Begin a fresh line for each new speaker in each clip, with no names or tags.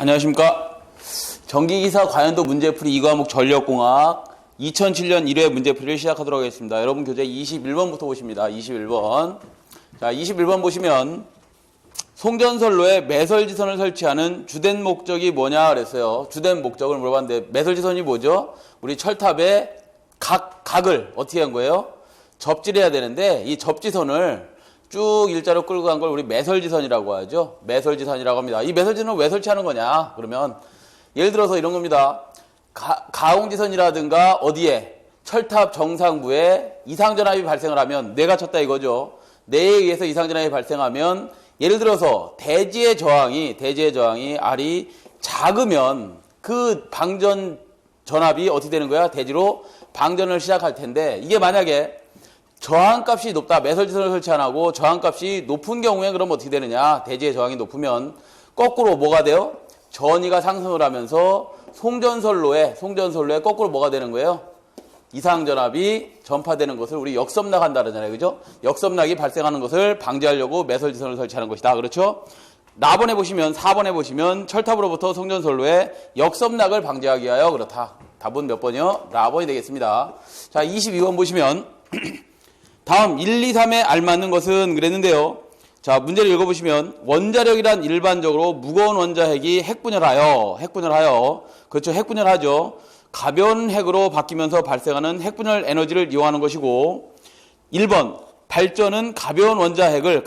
안녕하십니까. 전기기사 과연도 문제풀이 2과목 전력공학 2007년 1회 문제풀이를 시작하도록 하겠습니다. 여러분 교재 21번부터 보십니다. 21번. 자, 21번 보시면 송전선로에 매설지선을 설치하는 주된 목적이 뭐냐 그랬어요. 주된 목적을 물어봤는데 매설지선이 뭐죠? 우리 철탑의 각을 어떻게 한 거예요? 접지를 해야 되는데 이 접지선을 쭉 일자로 끌고 간 걸 우리 매설지선이라고 하죠. 매설지선이라고 합니다. 이 매설지선을 왜 설치하는 거냐? 그러면 예를 들어서 이런 겁니다. 가공지선이라든가 어디에 철탑 정상부에 이상전압이 발생을 하면 뇌가 쳤다 이거죠. 뇌에 의해서 이상전압이 발생하면 예를 들어서 대지의 저항이 R이 작으면 그 방전 전압이 어떻게 되는 거야? 대지로 방전을 시작할 텐데 이게 만약에 저항값이 높다. 매설지선을 설치 안 하고 저항값이 높은 경우에 그럼 어떻게 되느냐? 대지의 저항이 높으면 거꾸로 뭐가 돼요? 전위가 상승을 하면서 송전선로에 거꾸로 뭐가 되는 거예요? 이상전압이 전파되는 것을 우리 역섬낙 한다 그러잖아요. 그죠? 역섬낙이 발생하는 것을 방지하려고 매설지선을 설치하는 것이다. 그렇죠? 4번에 보시면 철탑으로부터 송전선로에 역섬낙을 방지하기 위하여 그렇다. 답은 몇 번이요? 라번이 되겠습니다. 자, 22번 보시면 다음 1, 2, 3에 알맞는 것은 그랬는데요. 자, 문제를 읽어보시면 원자력이란 일반적으로 무거운 원자핵이 핵분열하여 그렇죠. 핵분열하죠. 가벼운 핵으로 바뀌면서 발생하는 핵분열 에너지를 이용하는 것이고 1번 발전은 가벼운 원자핵을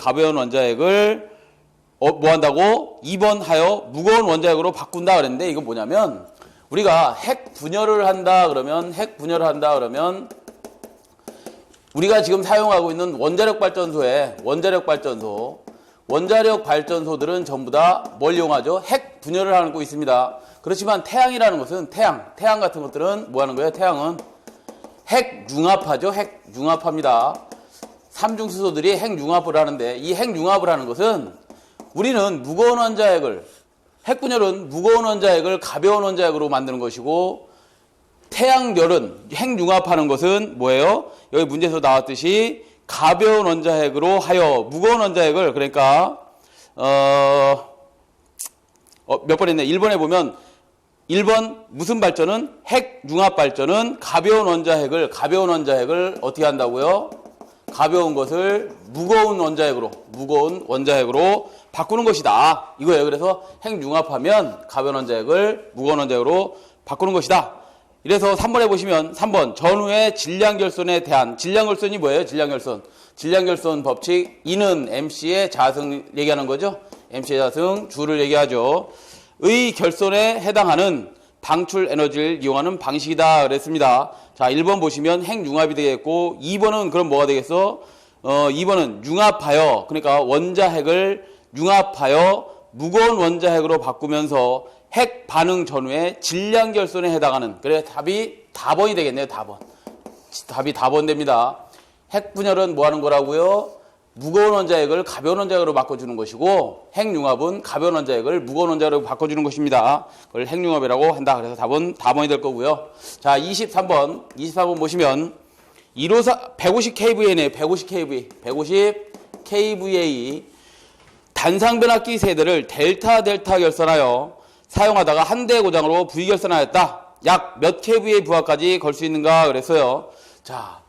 뭐 한다고? 2번 하여 무거운 원자핵으로 바꾼다 그랬는데 이건 뭐냐면 우리가 핵분열을 한다 그러면 우리가 지금 사용하고 있는 원자력 발전소들은 전부 다 뭘 이용하죠? 핵 분열을 하고 있습니다. 그렇지만 태양이라는 것은 태양 같은 것들은 뭐 하는 거예요? 태양은 핵 융합하죠. 핵 융합합니다. 삼중수소들이 핵 융합을 하는데 이 핵 융합을 하는 것은 우리는 핵분열은 무거운 원자핵을 가벼운 원자핵으로 만드는 것이고 태양열은 핵 융합하는 것은 뭐예요? 여기 문제에서 나왔듯이 가벼운 원자핵으로 하여 무거운 원자핵을 그러니까 몇 번 했네. 1번에 보면 1번 무슨 발전은 핵 융합 발전은 가벼운 원자핵을 어떻게 한다고요? 가벼운 것을 무거운 원자핵으로 바꾸는 것이다. 이거예요. 그래서 핵 융합하면 가벼운 원자핵을 무거운 원자핵으로 바꾸는 것이다. 이래서 3번에 보시면 3번 전후의 질량결손에 대한 질량결손이 뭐예요? 질량결손 법칙 E는 MC의 자승 얘기하는 거죠. MC의 자승 주를 얘기하죠. 의 결손에 해당하는 방출 에너지를 이용하는 방식이다 그랬습니다. 자, 1번 보시면 핵융합이 되겠고 2번은 그럼 뭐가 되겠어? 2번은 융합하여 그러니까 원자핵을 융합하여 무거운 원자핵으로 바꾸면서 핵 반응 전후의 질량 결손에 해당하는 그래 답이 다번이 되겠네요. 답이 다번 됩니다. 핵 분열은 뭐 하는 거라고요? 무거운 원자핵을 가벼운 원자핵으로 바꿔주는 것이고 핵융합은 가벼운 원자핵을 무거운 원자핵으로 바꿔주는 것입니다. 그걸 핵융합이라고 한다. 그래서 답은 다번이 될 거고요. 자, 23번 보시면 150kVA네. 150kVA 단상변압기 세대를 델타 결선하여 사용하다가 한 대 고장으로 V결선하였다. 약 몇 kVA 부하까지 걸 수 있는가 그랬어요. 자,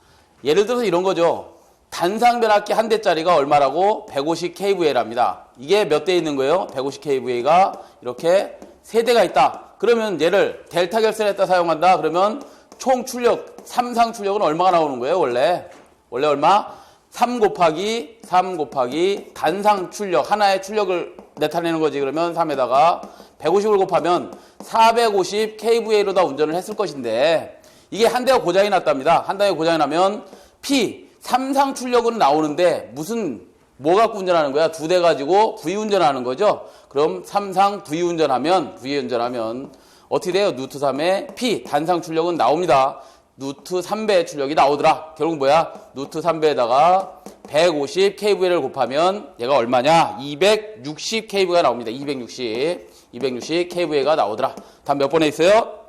예를 들어서 이런 거죠. 단상변압기 한 대짜리가 얼마라고? 150kVA랍니다. 이게 몇 대 있는 거예요? 150kVA가 이렇게 세 대가 있다. 그러면 얘를 델타 결선했다 사용한다. 그러면 총 출력, 삼상 출력은 얼마가 나오는 거예요? 원래 얼마? 3 곱하기 단상 출력, 하나의 출력을 나타내는 거지. 그러면 3에다가 150을 곱하면 450kVA로 다 운전을 했을 것인데 이게 한 대가 고장이 났답니다. 한 대가 고장이 나면 삼상 출력은 나오는데 뭐 갖고 운전하는 거야? 2대 가지고 V 운전하는 거죠. 그럼 삼상 V 운전하면 어떻게 돼요? 루트 3의 단상 출력은 나옵니다. 루트 3배의 출력이 나오더라. 결국 뭐야? 루트 3배에다가 150kVA를 곱하면 얘가 얼마냐? 260kVA가 나옵니다. 260kVA가 나오더라. 답 몇 번에 있어요?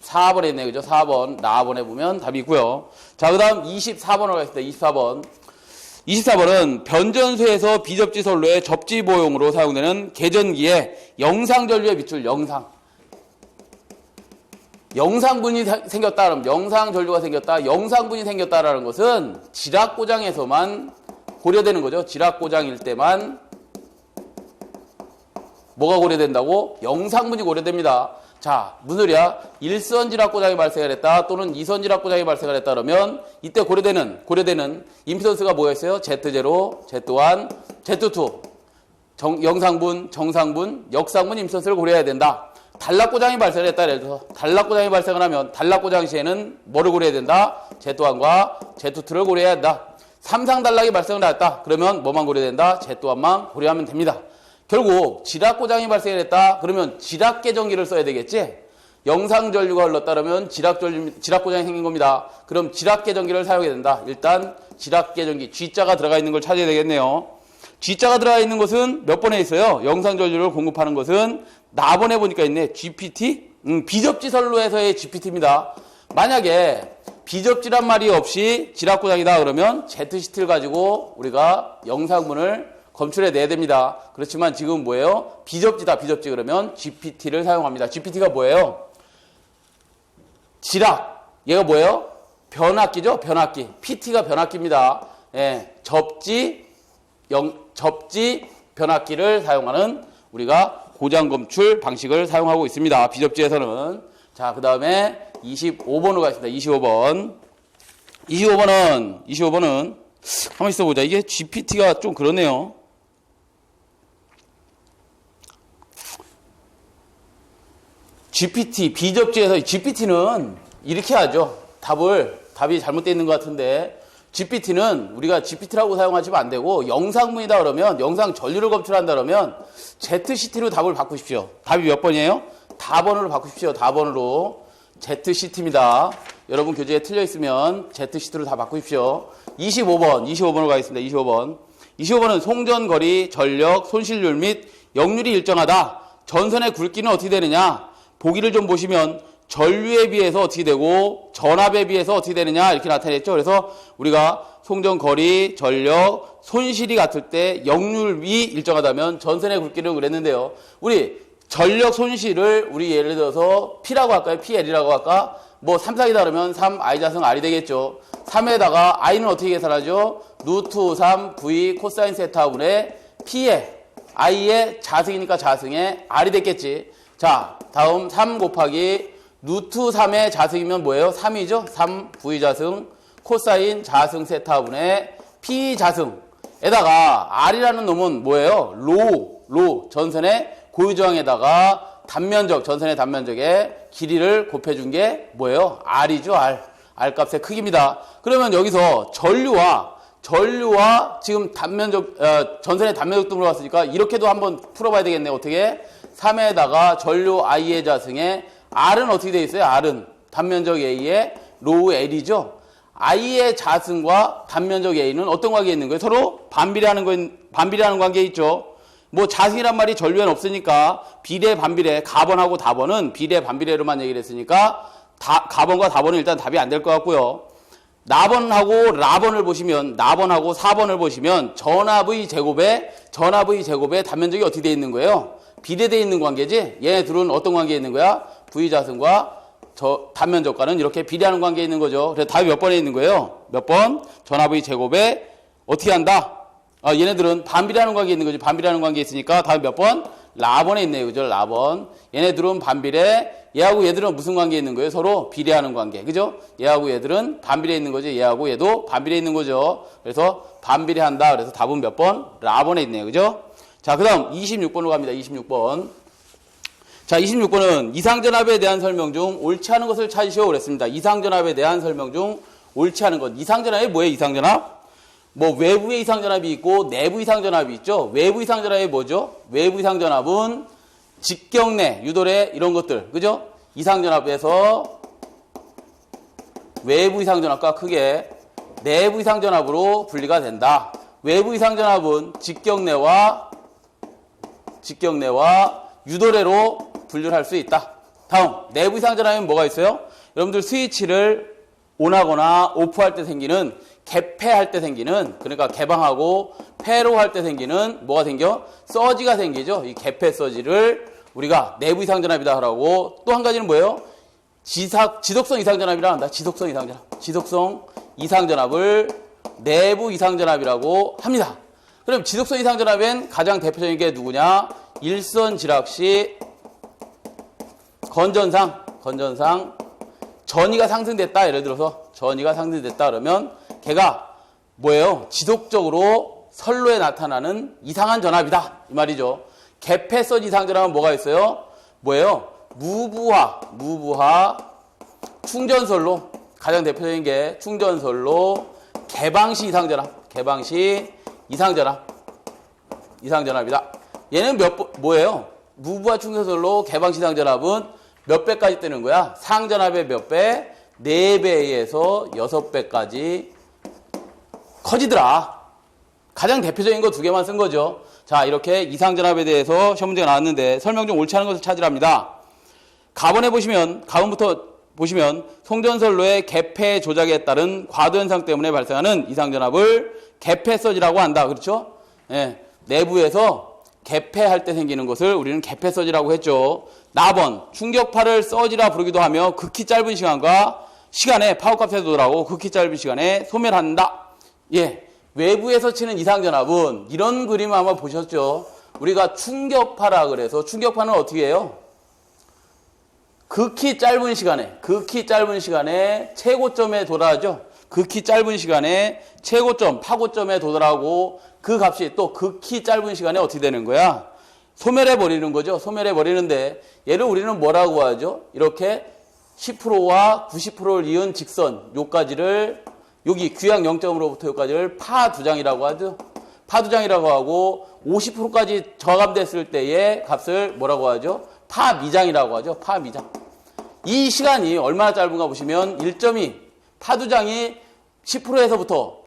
4번에 있네요. 그죠? 4번. 나번에 보면 답이 있고요. 자, 그 다음 24번으로 가겠습니다. 24번. 24번은 변전소에서 비접지 선로의 접지 보용으로 사용되는 계전기에 영상전류의 밑줄 영상분이 생겼다 그러면 영상전류가 생겼다. 영상분이 생겼다라는 것은 지락고장에서만 고려되는 거죠. 지락고장일 때만 뭐가 고려된다고? 영상분이 고려됩니다. 자, 무슨 소리야? 1선 지락고장이 발생을 했다 또는 2선 지락고장이 발생을 했다 그러면 이때 고려되는 임피던스가 뭐였어요? Z0, Z1, Z2 영상분, 정상분, 역상분 임피던스를 고려해야 된다. 단락고장이 발생을 했다 그래서 단락고장이 발생을 하면 단락고장 시에는 뭐를 고려해야 된다? Z1과 Z2를 고려해야 한다. 삼상단락이 발생을 했다. 그러면 뭐만 고려해야 된다? Z1만 고려하면 됩니다. 결국 지락고장이 발생을 했다. 그러면 지락계전기를 써야 되겠지? 영상전류가 흘렀다 그러면 지락고장이 생긴 겁니다. 그럼 지락계전기를 사용해야 된다. 일단 지락계전기 G자가 들어가 있는 걸 찾아야 되겠네요. G자가 들어가 있는 것은 몇 번에 있어요? 영상전류를 공급하는 것은 나번에 보니까 있네. GPT? 비접지 선로에서의 GPT입니다. 만약에 비접지란 말이 없이 지락고장이다 그러면 ZCT를 가지고 우리가 영상문을 검출해 내야 됩니다. 그렇지만 지금 뭐예요? 비접지다. 비접지 그러면 GPT를 사용합니다. GPT가 뭐예요? 지락. 얘가 뭐예요? 변압기죠? 변압기. PT가 변압기입니다. 예, 접지 변압기를 사용하는 우리가 고장 검출 방식을 사용하고 있습니다. 비접지에서는. 자, 그 다음에 25번으로 가겠습니다. 25번은 한번 있어보자. 이게 GPT가 좀 그러네요. GPT, 비접지에서 GPT는 이렇게 하죠. 답이 잘못되어 있는 것 같은데 GPT는 우리가 GPT라고 사용하시면 안 되고 영상문이다 그러면 영상 전류를 검출한다 그러면 ZCT로 답을 바꾸십시오. 답이 몇 번이에요? 다번으로 바꾸십시오. 다번으로 ZCT입니다. 여러분 교재에 틀려 있으면 ZCT로 다 바꾸십시오. 25번으로 가겠습니다. 25번은 송전거리, 전력, 손실률 및 역률이 일정하다. 전선의 굵기는 어떻게 되느냐? 보기를 좀 보시면 전류에 비해서 어떻게 되고 전압에 비해서 어떻게 되느냐 이렇게 나타냈죠. 그래서 우리가 송전거리, 전력, 손실이 같을 때 역률이 일정하다면 전선의 굵기를 그랬는데요. 우리 전력 손실을 우리 예를 들어서 P라고 할까요? PL이라고 할까? 뭐 3, 4이다 그러면 3, I 자승 R이 되겠죠. 3에다가 I는 어떻게 계산하죠? 루트 3 V 코사인 세타분의 P의 I의 자승이니까 자승의 R이 됐겠지. 자, 다음 3 곱하기 루트 3의 자승이면 뭐예요? 3이죠? 3 V 자승 코사인 자승 세타분의 P 자승에다가 R이라는 놈은 뭐예요? 로 전선의 고유저항에다가 전선의 단면적의 길이를 곱해준 게 뭐예요? R이죠, R. R 값의 크기입니다. 그러면 여기서 전류와 지금 전선의 단면적 등으로 갔으니까 이렇게도 한번 풀어봐야 되겠네요. 어떻게? 3에다가 전류 I의 자승에 R은 어떻게 되어 있어요? R은 단면적 A의 로우 L이죠. I의 자승과 단면적 A는 어떤 관계에 있는 거예요? 서로 반비례하는 관계에 있죠. 뭐 자승이란 말이 전류에는 없으니까 비례, 반비례, 가번하고 다번은 비례, 반비례로만 얘기를 했으니까 가번과 다번은 일단 답이 안 될 것 같고요. 나번하고 라번을 보시면 나번하고 4번을 보시면 전압의 제곱에 단면적이 어떻게 되어 있는 거예요? 비례되어 있는 관계지? 얘네 둘은 어떤 관계에 있는 거야? V자승과 단면적과는 이렇게 비례하는 관계에 있는 거죠. 그래서 답이 몇 번에 있는 거예요? 몇 번? 전압의 제곱에 어떻게 한다? 얘네들은 반비례하는 관계에 있는 거지. 반비례하는 관계에 있으니까 답이 몇 번? 라번에 있네요. 그죠? 라번. 얘네들은 반비례. 얘하고 얘들은 무슨 관계에 있는 거예요? 서로 비례하는 관계. 그죠? 얘하고 얘들은 반비례에 있는 거지. 얘하고 얘도 반비례에 있는 거죠. 그래서 반비례한다. 그래서 답은 몇 번? 라번에 있네요. 그죠? 자, 그 다음 26번으로 갑니다. 26번. 자, 26번은 이상전압에 대한 설명 중 옳지 않은 것을 찾으시오 그랬습니다. 이상전압에 대한 설명 중 옳지 않은 것. 이상전압이 뭐예요? 이상전압? 뭐 외부의 이상전압이 있고 내부 이상전압이 있죠. 외부 이상전압이 뭐죠? 외부 이상전압은 직경내, 유도례 이런 것들. 그죠? 이상전압에서 외부 이상전압과 크게 내부 이상전압으로 분리가 된다. 외부 이상전압은 직경내와 유도례로 분류를 할 수 있다. 다음, 내부 이상전압에는 뭐가 있어요? 여러분들 스위치를 온하거나 오프할 때 생기는 개폐할 때 생기는, 그러니까 개방하고 폐로 할 때 생기는 뭐가 생겨? 서지가 생기죠. 이 개폐 서지를 우리가 내부 이상전압이다 하라고. 또 한 가지는 뭐예요? 지속성 이상전압이라 한다. 지속성 이상전압. 지속성 이상전압을 내부 이상전압이라고 합니다. 그럼 지속성 이상전압엔 가장 대표적인 게 누구냐? 일선 지락 시 건전상 전위가 상승됐다. 예를 들어서 전위가 상승됐다 그러면 걔가 뭐예요? 지속적으로 선로에 나타나는 이상한 전압이다. 이 말이죠. 개폐선 이상전압은 뭐가 있어요? 뭐예요? 무부하 충전선로. 가장 대표적인 게 충전선로 개방시 이상전압이다. 얘는 뭐예요? 무부하 충전선로 개방시 이상전압은 몇 배까지 뜨는 거야? 상전압의 몇 배? 4배에서 6배까지 커지더라. 가장 대표적인 거 2개만 쓴 거죠. 자, 이렇게 이상전압에 대해서 시험 문제가 나왔는데 설명 중 옳지 않은 것을 찾으랍니다. 가본부터 보시면 송전선로의 개폐 조작에 따른 과도현상 때문에 발생하는 이상전압을 개폐서지라고 한다. 그렇죠? 예, 내부에서 개폐할 때 생기는 것을 우리는 개폐서지라고 했죠. 나번 충격파를 서지라 부르기도 하며 극히 짧은 시간에 파워값에 도달하고 극히 짧은 시간에 소멸한다. 예, 외부에서 치는 이상전압은 이런 그림 아마 보셨죠. 우리가 충격파라 그래서 충격파는 어떻게 해요? 극히 짧은 시간에 최고점에 도달하죠. 극히 짧은 시간에 최고점, 파고점에 도달하고 그 값이 또 극히 짧은 시간에 어떻게 되는 거야? 소멸해버리는 거죠. 소멸해버리는데 얘를 우리는 뭐라고 하죠? 이렇게 10%와 90%를 이은 직선 요까지를 여기 귀양 0점으로부터 여기까지를 파두장이라고 하죠. 파두장이라고 하고 50%까지 저감됐을 때의 값을 뭐라고 하죠? 파미장이라고 하죠. 파미장. 이 시간이 얼마나 짧은가 보시면 1.2 파두장이 10%에서부터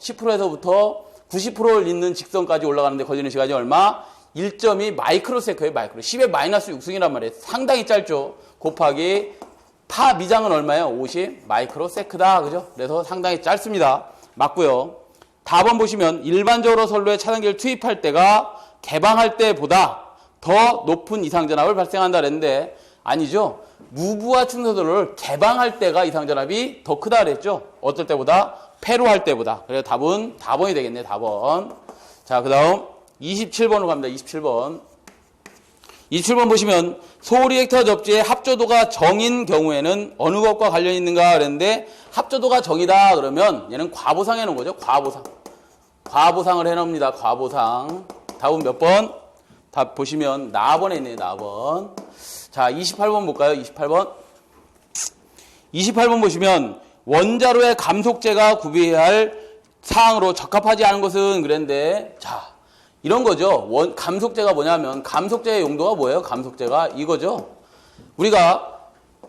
90%를 잇는 직선까지 올라가는데 걸리는 시간이 얼마? 1.2 마이크로세컨이에요. 10의 마이너스 6승이란 말이에요. 상당히 짧죠. 곱하기 파미장은 얼마예요? 50 마이크로세크다. 그죠? 그래서 상당히 짧습니다. 맞고요. 답은 보시면 일반적으로 선로에 차단기를 투입할 때가 개방할 때보다 더 높은 이상전압을 발생한다 그랬는데 아니죠. 무부하 충전선로를 개방할 때가 이상전압이 더 크다 그랬죠. 어떨 때보다? 폐로 할 때보다. 그래서 답은 4번이 되겠네. 4번. 자, 그 다음 27번으로 갑니다. 27번 보시면 소리액터 접지의 합조도가 정인 경우에는 어느 것과 관련이 있는가 그랬는데 합조도가 정이다 그러면 얘는 과보상 해놓은 거죠. 과보상을 해놓습니다. 과보상. 답은 몇 번? 답 보시면 나번에 있네요. 나번. 자, 28번 볼까요? 28번 보시면 원자로의 감속제가 구비해야 할 사항으로 적합하지 않은 것은 그랬는데 자, 이런 거죠. 감속제가 뭐냐면 감속제의 용도가 뭐예요? 감속제가 이거죠. 우리가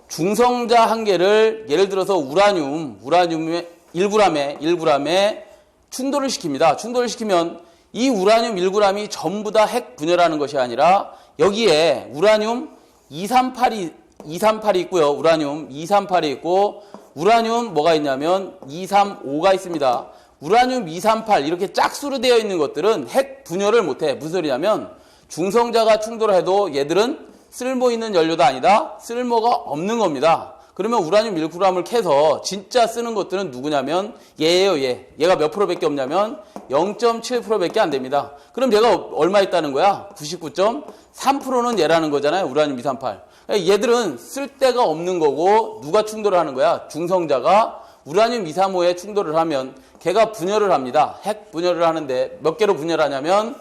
중성자 한 개를 예를 들어서 우라늄의 1g에 충돌을 시킵니다. 충돌을 시키면 이 우라늄 1g이 전부 다 핵 분열하는 것이 아니라 여기에 우라늄 238이 있고요. 우라늄 238이 있고 우라늄 뭐가 있냐면 235가 있습니다. 우라늄 238 이렇게 짝수로 되어 있는 것들은 핵 분열을 못해. 무슨 소리냐면 중성자가 충돌을 해도 얘들은 쓸모 있는 연료도 아니다. 쓸모가 없는 겁니다. 그러면 우라늄 1g을 캐서 진짜 쓰는 것들은 누구냐면 얘예요. 얘가 몇 프로밖에 없냐면 0.7%밖에 안 됩니다. 그럼 얘가 얼마 있다는 거야? 99.3%는 얘라는 거잖아요. 우라늄 238. 얘들은 쓸 데가 없는 거고 누가 충돌을 하는 거야? 중성자가 우라늄 235에 충돌을 하면 걔가 분열을 합니다. 핵 분열을 하는데 몇 개로 분열하냐면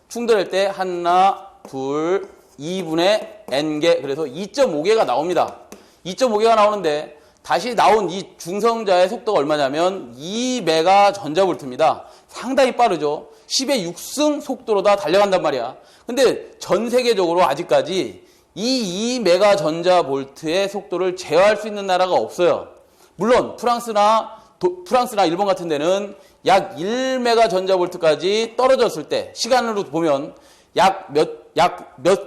충돌할 때 하나, 둘, 2분의 n개 그래서 2.5개가 나옵니다. 2.5개가 나오는데 다시 나온 이 중성자의 속도가 얼마냐면 2메가 전자볼트입니다. 상당히 빠르죠. 10의 6승 속도로 다 달려간단 말이야. 근데 전 세계적으로 아직까지 이 2메가 전자볼트의 속도를 제어할 수 있는 나라가 없어요. 물론 프랑스나 일본 같은 데는 약 1메가 전자볼트까지 떨어졌을 때 시간으로 보면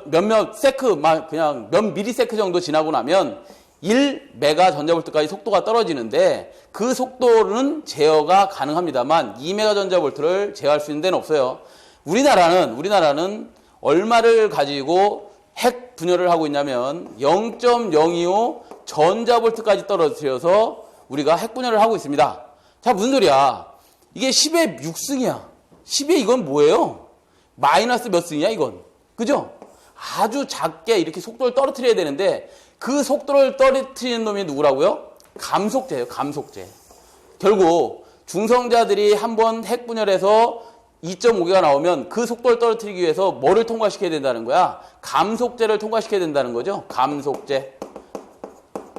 몇몇 세크 그냥 몇 미리세크 정도 지나고 나면 1메가 전자볼트까지 속도가 떨어지는데 그 속도는 제어가 가능합니다만 2메가 전자볼트를 제어할 수 있는 데는 없어요. 우리나라는 얼마를 가지고 핵 분열을 하고 있냐면 0.025 전자볼트까지 떨어뜨려서 우리가 핵 분열을 하고 있습니다. 자, 무슨 소리야? 이게 10의 6승이야. 10의 이건 뭐예요? 마이너스 몇 승이야, 이건. 그죠? 아주 작게 이렇게 속도를 떨어뜨려야 되는데 그 속도를 떨어뜨리는 놈이 누구라고요? 감속제예요, 감속제. 결국 중성자들이 한번 핵 분열해서 2.5개가 나오면 그 속도를 떨어뜨리기 위해서 뭐를 통과시켜야 된다는 거야? 감속제를 통과시켜야 된다는 거죠. 감속제.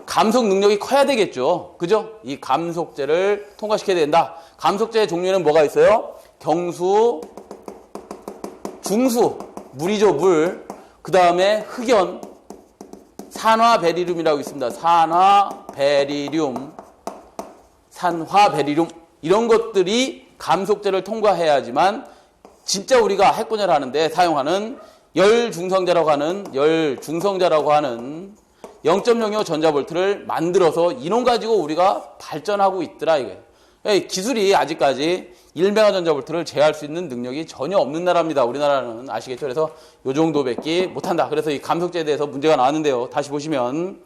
감속 능력이 커야 되겠죠. 그죠? 이 감속제를 통과시켜야 된다. 감속제의 종류는 뭐가 있어요? 경수, 중수, 물이죠, 물. 그 다음에 흑연, 산화베리륨이라고 있습니다. 산화베리륨. 이런 것들이 감속제를 통과해야지만 진짜 우리가 핵분열을 하는데 사용하는 열중성자라고 하는 0.05 전자볼트를 만들어서 이놈 가지고 우리가 발전하고 있더라 이거예요. 기술이 아직까지 1메가 전자볼트를 제어할 수 있는 능력이 전혀 없는 나라입니다. 우리나라는 아시겠죠? 그래서 요 정도밖에 못한다. 그래서 이 감속제에 대해서 문제가 나왔는데요. 다시 보시면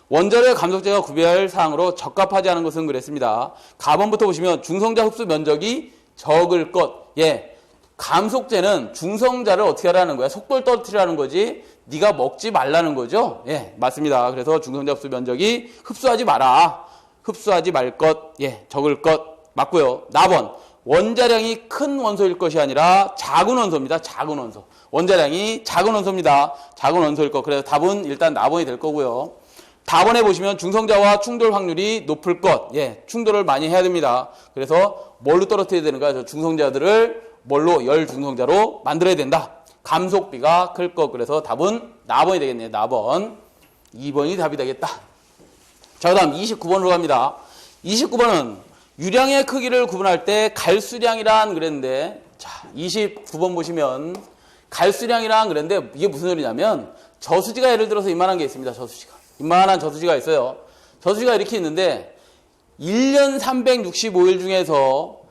원자로의 감속제가 구별 사항으로 적합하지 않은 것은 그랬습니다. 가번부터 보시면 중성자 흡수 면적이 적을 것. 예, 감속제는 중성자를 어떻게 하라는 거야? 속도를 떨어뜨리라는 거지 네가 먹지 말라는 거죠. 예, 맞습니다. 그래서 중성자 흡수 면적이 흡수하지 마라. 흡수하지 말 것. 예, 적을 것. 맞고요. 나번. 원자량이 큰 원소일 것이 아니라 작은 원소입니다. 작은 원소. 원자량이 작은 원소입니다. 작은 원소일 것. 그래서 답은 일단 나번이 될 거고요. 답번에 보시면 중성자와 충돌 확률이 높을 것. 예, 충돌을 많이 해야 됩니다. 그래서 뭘로 떨어뜨려야 되는가? 저 중성자들을 뭘로? 열중성자로 만들어야 된다. 감속비가 클 것. 그래서 답은 나번이 되겠네요. 나번. 2번이 답이 되겠다. 자, 그 다음 29번으로 갑니다. 29번은 유량의 크기를 구분할 때 갈수량이란 그랬는데, 자, 29번 보시면 갈수량이란 그랬는데 이게 무슨 소리냐면 저수지가 예를 들어서 이만한 게 있습니다. 저수지가. 이만한 저수지가 있어요. 저수지가 이렇게 있는데 1년 365일 중에서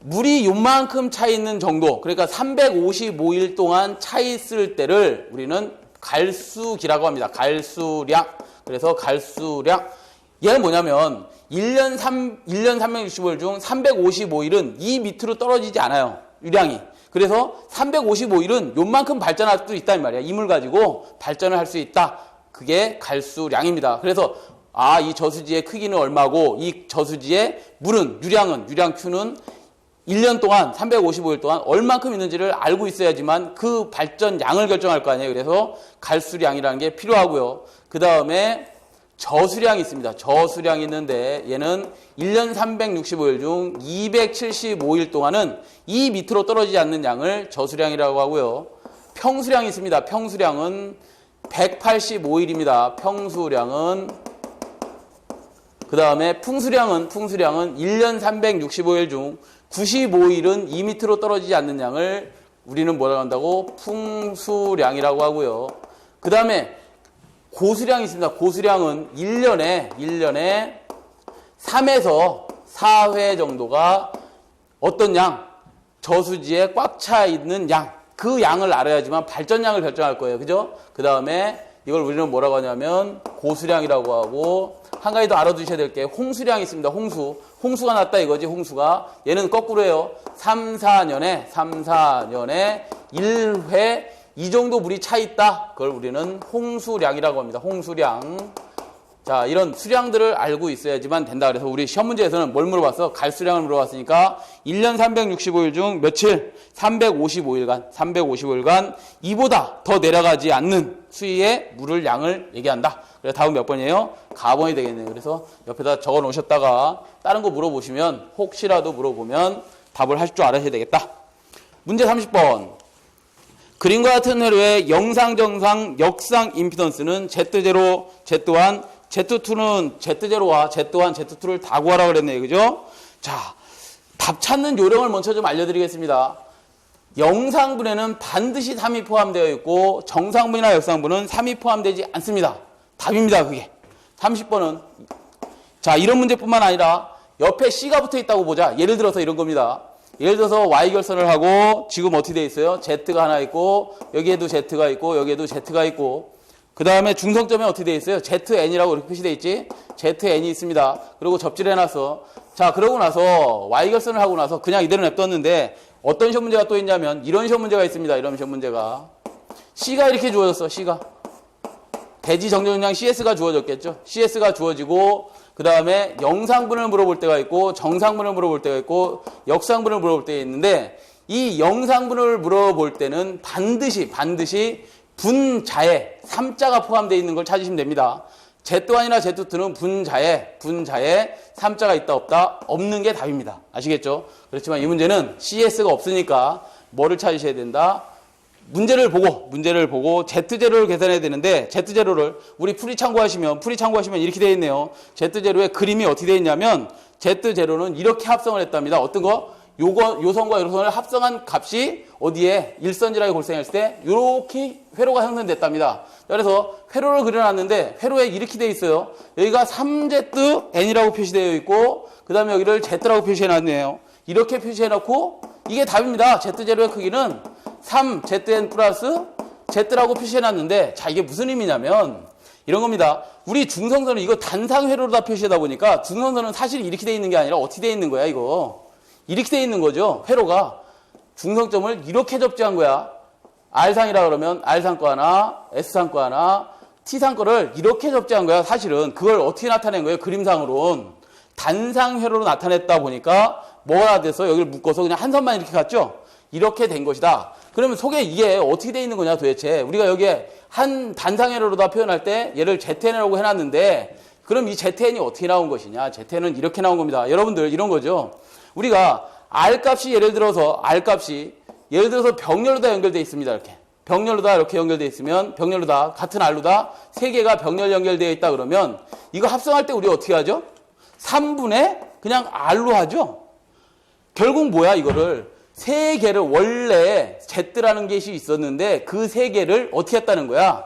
물이 요만큼 차 있는 정도, 그러니까 355일 동안 차 있을 때를 우리는 갈수기라고 합니다. 갈수량. 그래서 갈수량. 얘는 뭐냐면 1년 365일 중 355일은 이 밑으로 떨어지지 않아요. 유량이. 그래서 355일은 요만큼 발전할 수도 있다 이 말이야. 이물 가지고 발전을 할 수 있다. 그게 갈수량입니다. 그래서 이 저수지의 크기는 얼마고 이 저수지의 물은 유량 Q는 1년 동안 355일 동안 얼만큼 있는지를 알고 있어야지만 그 발전량을 결정할 거 아니에요. 그래서 갈수량이라는 게 필요하고요. 그 다음에 저수량이 있습니다. 저수량이 있는데 얘는 1년 365일 중 275일 동안은 이 밑으로 떨어지지 않는 양을 저수량이라고 하고요. 평수량이 있습니다. 평수량은 185일입니다. 평수량은. 그 다음에 풍수량은 1년 365일 중 95일은 이 밑으로 떨어지지 않는 양을 우리는 뭐라고 한다고? 풍수량이라고 하고요. 그 다음에 고수량이 있습니다. 고수량은 1년에 3에서 4회 정도가 어떤 양? 저수지에 꽉 차 있는 양. 그 양을 알아야지만 발전량을 결정할 거예요. 그죠? 그 다음에 이걸 우리는 뭐라고 하냐면 고수량이라고 하고, 한 가지 더 알아두셔야 될 게 홍수량이 있습니다. 홍수가 났다 이거지. 홍수가. 얘는 거꾸로예요. 3, 4년에 1회 이 정도 물이 차 있다. 그걸 우리는 홍수량이라고 합니다. 홍수량. 자, 이런 수량들을 알고 있어야지만 된다. 그래서 우리 시험 문제에서는 뭘 물어봤어? 갈수량을 물어봤으니까 1년 365일 중 며칠? 355일간 이보다 더 내려가지 않는 수위의 물을 양을 얘기한다. 그래서 다음 몇 번이에요? 가번이 되겠네요. 그래서 옆에다 적어 놓으셨다가 다른 거 물어보시면 혹시라도 물어보면 답을 하실 줄 알아야 되겠다. 문제 30번. 그림과 같은 회로의 영상, 정상, 역상 임피던스는 Z0, Z1, Z2는 Z0와 Z1, Z2를 다 구하라고 그랬네요. 그죠? 자, 답 찾는 요령을 먼저 좀 알려드리겠습니다. 영상분에는 반드시 3이 포함되어 있고 정상분이나 역상분은 3이 포함되지 않습니다. 답입니다. 그게. 30번은 자, 이런 문제뿐만 아니라 옆에 C가 붙어 있다고 보자. 예를 들어서 이런 겁니다. 예를 들어서 Y결선을 하고 지금 어떻게 돼 있어요? Z가 하나 있고 여기에도 Z가 있고 여기에도 Z가 있고 그 다음에 중성점에 어떻게 돼 있어요? ZN이라고 이렇게 표시돼 있지? ZN이 있습니다. 그리고 접지를 해놨어. 자, 그러고 나서 Y결선을 하고 나서 그냥 이대로 냅뒀는데 어떤 시험 문제가 또 있냐면 이런 시험 문제가 있습니다. 이런 시험 문제가. C가 이렇게 주어졌어. C가. 대지 정전용량 CS가 주어졌겠죠. CS가 주어지고 그 다음에 영상분을 물어볼 때가 있고 정상분을 물어볼 때가 있고 역상분을 물어볼 때가 있는데 이 영상분을 물어볼 때는 반드시 분자에 3자가 포함되어 있는 걸 찾으시면 됩니다. Z1이나 Z2는 분자에 3자가 있다 없다 없는 게 답입니다. 아시겠죠? 그렇지만 이 문제는 CS가 없으니까 뭐를 찾으셔야 된다? 문제를 보고 Z0를 계산해야 되는데 Z0를 우리 풀이 참고하시면 이렇게 되어 있네요. Z0의 그림이 어떻게 되어 있냐면 Z0는 이렇게 합성을 했답니다. 어떤 거? 요선과 요선을 합성한 값이 어디에 일선지라고 골생했을 때 이렇게 회로가 형성됐답니다. 그래서 회로를 그려놨는데 회로에 이렇게 되어 있어요. 여기가 3ZN이라고 표시되어 있고 그 다음에 여기를 Z라고 표시해놨네요. 이렇게 표시해놓고 이게 답입니다. Z0의 크기는 3ZN 플러스 Z라고 표시해놨는데 자 이게 무슨 의미냐면 이런 겁니다. 우리 중성선은 이거 단상회로로 다 표시하다 보니까 중성선은 사실 이렇게 돼 있는 게 아니라 어떻게 돼 있는 거야 이거. 이렇게 돼 있는 거죠. 회로가 중성점을 이렇게 접지한 거야. R상이라 그러면 R상 거 하나, S상 거 하나, T상 거를 이렇게 접지한 거야. 사실은 그걸 어떻게 나타낸 거예요? 그림상으로는 단상회로로 나타냈다 보니까 뭐가 돼서 여기를 묶어서 그냥 한 선만 이렇게 갔죠. 이렇게 된 것이다. 그러면 속에 이게 어떻게 돼 있는 거냐 도대체. 우리가 여기에 한 단상회로로다 표현할 때 얘를 ZN이라고 해놨는데 그럼 이 ZN이 어떻게 나온 것이냐. ZN은 이렇게 나온 겁니다. 여러분들 이런 거죠. 우리가 R값이 예를 들어서 병렬로 다 연결되어 있습니다. 이렇게. 병렬로 다 이렇게 연결되어 있으면 병렬로 다 같은 R로 다 세 개가 병렬 연결되어 있다 그러면 이거 합성할 때 우리 어떻게 하죠? 3분의 그냥 R로 하죠. 결국 뭐야 이거를 세 개를 원래 Z라는 것이 있었는데 그 세 개를 어떻게 했다는 거야?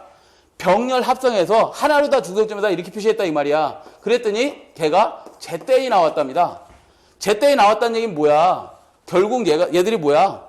병렬 합성해서 하나로 다 중성점에다 이렇게 표시했다 이 말이야. 그랬더니 걔가 ZN이 나왔답니다. ZN이 나왔다는 얘기는 뭐야? 결국 얘들이 뭐야?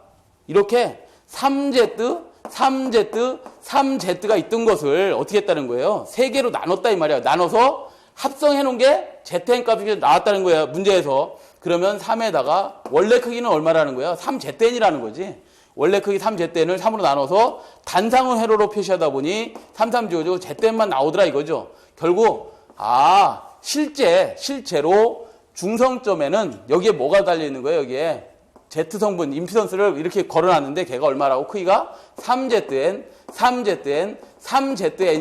이렇게 3Z가 있던 것을 어떻게 했다는 거예요? 세 개로 나눴다 이 말이야. 나눠서 합성해 놓은 게 ZN 값이 나왔다는 거예요. 문제에서. 그러면 3에다가 원래 크기는 얼마라는 거예요? 3ZN이라는 거지. 원래 크기 3ZN을 3으로 나눠서 단상은 회로로 표시하다 보니 33지워지고 ZN만 나오더라 이거죠. 결국 실제로 중성점에는 여기에 뭐가 달려있는 거예요? 여기에 Z성분, 임피던스를 이렇게 걸어놨는데 걔가 얼마라고? 크기가 3ZN이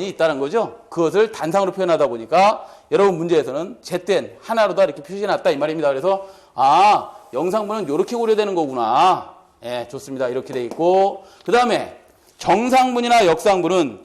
있다는 거죠. 그것을 단상으로 표현하다 보니까 여러분 문제에서는 ZN 하나로 다 이렇게 표시해놨다 이 말입니다. 그래서 영상분은 이렇게 고려되는 거구나. 예, 좋습니다. 이렇게 돼 있고 그 다음에 정상분이나 역상분은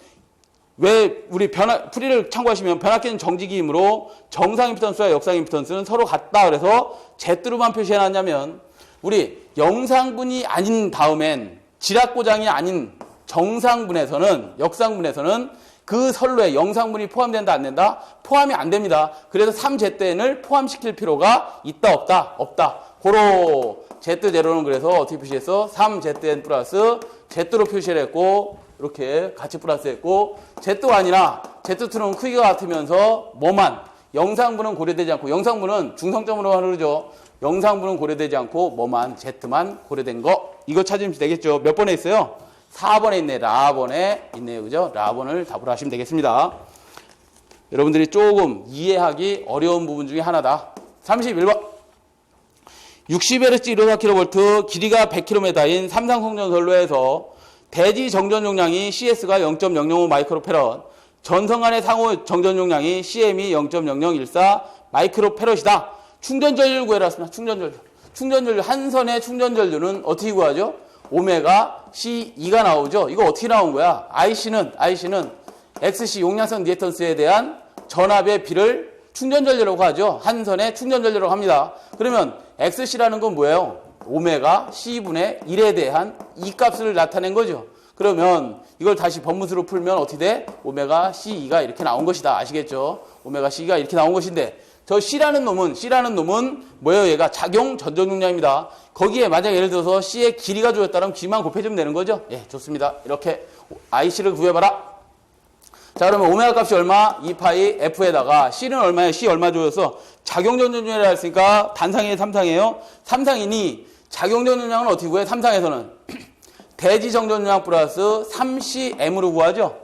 왜 우리 풀이를 참고하시면 변압기는 정지기이므로 정상 임피던스와 역상 임피던스는 서로 같다. 그래서 Z로만 표시해놨냐면 우리 영상분이 아닌 다음엔 지락고장이 아닌 정상분에서는 역상분에서는 그 선로에 영상분이 포함된다 안 된다? 포함이 안 됩니다. 그래서 3ZN을 포함시킬 필요가 있다 없다? 없다. 고로 Z0는 그래서 어떻게 표시했어? 3ZN 플러스 Z로 표시를 했고 이렇게 같이 플러스 했고 Z1이나 Z2는 크기가 같으면서 뭐만 영상분은 고려되지 않고 영상분은 중성점으로 하르죠. 영상분은 고려되지 않고 뭐만 Z만 고려된 거 이거 찾으면 되겠죠. 몇 번에 있어요? 4번에 있네. 라번에 있네요. 그죠? 라번을 답으로 하시면 되겠습니다. 여러분들이 조금 이해하기 어려운 부분 중에 하나다. 31번 60Hz 154kV 길이가 100km인 삼상송전선로에서 대지 정전 용량이 CS가 0.005 마이크로페럿, 전선 간의 상호 정전 용량이 CM이 0.0014 마이크로페럿이다. 충전 전류를 구해라. 충전 전류 한 선의 충전 전류는 어떻게 구하죠? 오메가 C2가 나오죠. 이거 어떻게 나온 거야? IC는 XC 용량성 리액턴스에 대한 전압의 비를 충전 전류라고 하죠. 한 선의 충전 전류라고 합니다. 그러면 XC라는 건 뭐예요? 오메가 C분의 1에 대한 이 값을 나타낸 거죠. 그러면 이걸 다시 법문수로 풀면 어떻게 돼? 오메가 C2가 이렇게 나온 것이다. 아시겠죠? 오메가 C가 이렇게 나온 것인데 저 C라는 놈은 뭐예요? 얘가 작용 전전용량입니다. 거기에 만약 예를 들어서 C의 길이가 주어졌다면 G만 곱해주면 되는 거죠? 예, 좋습니다. 이렇게 IC를 구해봐라. 자, 그러면 오메가 값이 얼마? 2파이 F에다가 C는 얼마예요? C 얼마 주어졌어? 작용 전전용량이라 했으니까 단상이에요, 삼상이에요? 삼상이니 작용 전전용량은 어떻게 구해? 삼상에서는 대지 정전용량 플러스 3CM으로 구하죠?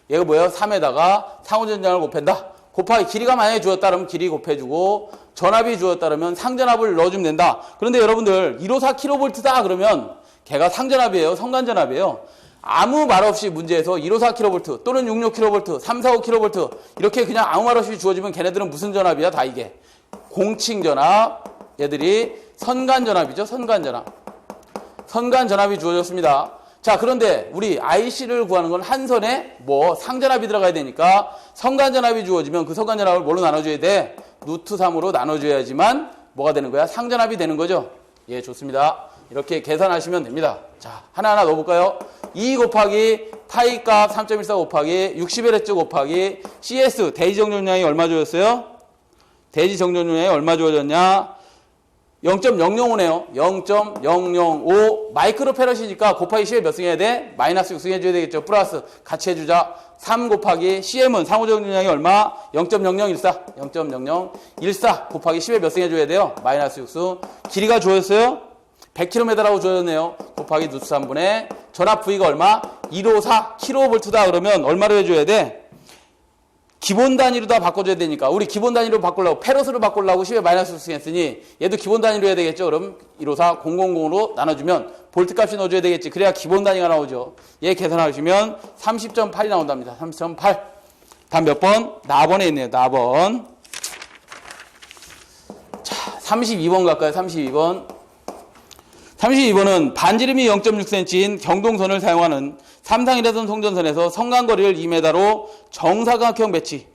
얘가 뭐예요? 3에다가 상호전장을 곱한다. 곱하기 길이가 만약에 주었다면 길이 곱해주고 전압이 주었다면 상전압을 넣어주면 된다. 그런데 여러분들 154kV다 그러면 걔가 상전압이에요? 성간전압이에요? 아무 말 없이 문제에서 154kV 또는 66kV, 345kV 이렇게 그냥 아무 말 없이 주어지면 걔네들은 무슨 전압이야? 다 이게 공칭전압, 얘들이 선간전압이죠. 선간전압이 주어졌습니다. 자, 그런데 우리 IC를 구하는 건 한 선에 뭐 상전압이 들어가야 되니까 선간전압이 주어지면 그 선간전압을 뭘로 나눠줘야 돼? 루트 3으로 나눠줘야지만 뭐가 되는 거야? 상전압이 되는 거죠. 예, 좋습니다. 이렇게 계산하시면 됩니다. 자, 하나하나 넣어볼까요? 2 곱하기 파이 값 3.14 곱하기 60Hz 곱하기 CS 대지 정전용량이 얼마 주어졌어요? 대지 정전용량이 얼마 주어졌냐? 0.005네요. 0.005 마이크로페럿이니까 곱하기 10에 몇 승 해야 돼? 마이너스 6승 해줘야 되겠죠. 플러스 같이 해주자. 3 곱하기 CM은 상호정용량이 얼마? 0.0014. 0.0014 곱하기 10에 몇 승 해줘야 돼요? 마이너스 6승. 길이가 주어졌어요? 100km라고 주어졌네요. 곱하기 누수 3분의 전압 V가 얼마? 154kV다 그러면 얼마로 해줘야 돼? 기본 단위로 다 바꿔줘야 되니까 우리 기본 단위로 바꾸려고 페럿으로 바꾸려고 10에 마이너스 6승 했으니 얘도 기본 단위로 해야 되겠죠. 그럼 154000으로 나눠주면 볼트 값이 넣어줘야 되겠지. 그래야 기본 단위가 나오죠. 얘 계산하시면 30.8이 나온답니다. 30.8. 다음 몇 번? 나번에 있네요. 나번. 자, 32번 갈까요? 32번. 32번은 반지름이 0.6cm인 경동선을 사용하는 삼상일회선 송전선에서 성간거리를 2m로 정사각형 배치.